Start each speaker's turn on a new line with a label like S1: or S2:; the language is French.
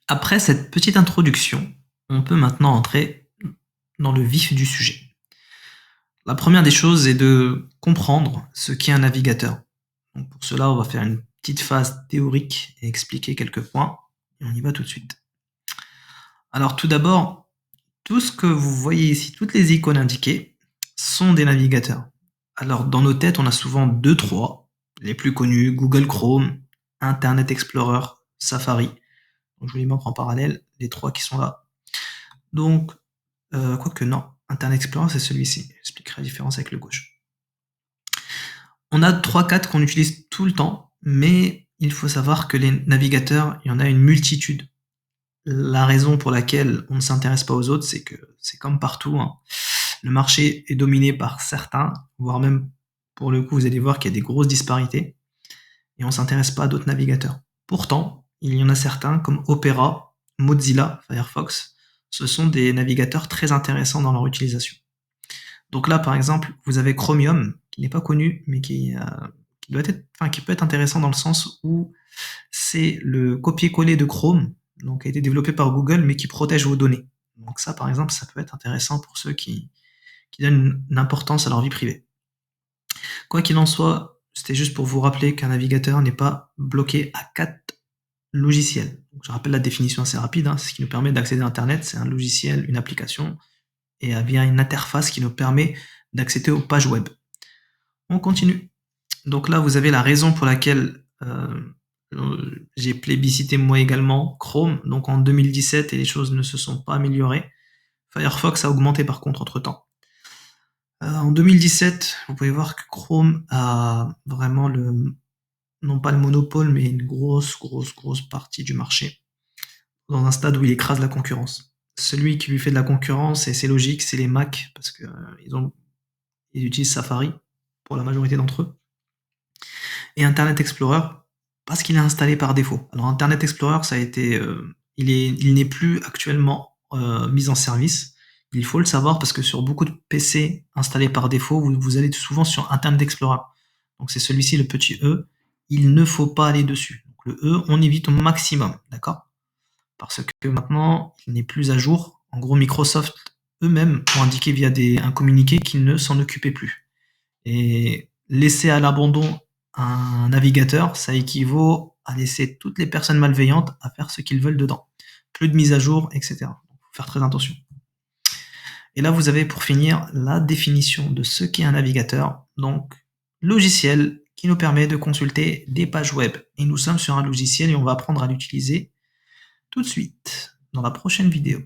S1: Après cette petite introduction, on peut maintenant entrer dans le vif du sujet. La première des choses est de comprendre ce qu'est un navigateur. Donc pour cela, on va faire une petite phase théorique et expliquer quelques points. Et on y va tout de suite. Alors tout d'abord, tout ce que vous voyez ici, toutes les icônes indiquées, sont des navigateurs. Alors dans nos têtes, on a souvent deux, trois. Les plus connus, Google Chrome, Internet Explorer, Safari. Donc je vous les montre en parallèle, les trois qui sont là. Donc, quoique non, Internet Explorer c'est celui-ci. J'expliquerai la différence avec le gauche. On a 3-4 qu'on utilise tout le temps, mais il faut savoir que les navigateurs, il y en a une multitude. La raison pour laquelle on ne s'intéresse pas aux autres, c'est que c'est comme partout, hein. Le marché est dominé par certains, voire même pour le coup, vous allez voir qu'il y a des grosses disparités, et on ne s'intéresse pas à d'autres navigateurs. Pourtant, il y en a certains comme Opera, Mozilla, Firefox, ce sont des navigateurs très intéressants dans leur utilisation. Donc là, par exemple, vous avez Chromium, qui n'est pas connu, mais qui peut être intéressant dans le sens où c'est le copier-coller de Chrome, donc a été développé par Google, mais qui protège vos données. Donc ça, par exemple, ça peut être intéressant pour ceux qui donnent une importance à leur vie privée. Quoi qu'il en soit, c'était juste pour vous rappeler qu'un navigateur n'est pas bloqué à 4 logiciels. Donc, je rappelle la définition assez rapide, hein, c'est ce qui nous permet d'accéder à Internet, c'est un logiciel, une application, et via une interface qui nous permet d'accéder aux pages web. On continue. Donc là, vous avez la raison pour laquelle j'ai plébiscité moi également Chrome. Donc en 2017, et les choses ne se sont pas améliorées. Firefox a augmenté par contre entre-temps. En 2017, vous pouvez voir que Chrome a vraiment non pas le monopole, mais une grosse partie du marché, dans un stade où il écrase la concurrence. Celui qui lui fait de la concurrence, et c'est logique, c'est les Mac, parce que ils utilisent Safari pour la majorité d'entre eux. Et Internet Explorer, parce qu'il est installé par défaut. Alors Internet Explorer, il n'est plus actuellement mis en service. Il faut le savoir parce que sur beaucoup de PC installés par défaut, vous allez souvent sur Internet Explorer. Donc c'est celui-ci, le petit E. Il ne faut pas aller dessus. Donc le E, on évite au maximum, d'accord? Parce que maintenant, il n'est plus à jour. En gros, Microsoft eux-mêmes ont indiqué via un communiqué qu'ils ne s'en occupaient plus. Et laisser à l'abandon un navigateur, ça équivaut à laisser toutes les personnes malveillantes à faire ce qu'ils veulent dedans. Plus de mise à jour, etc. Il faut faire très attention. Et là, vous avez pour finir la définition de ce qu'est un navigateur. Donc, logiciel qui nous permet de consulter des pages web. Et nous sommes sur un logiciel et on va apprendre à l'utiliser tout de suite dans la prochaine vidéo.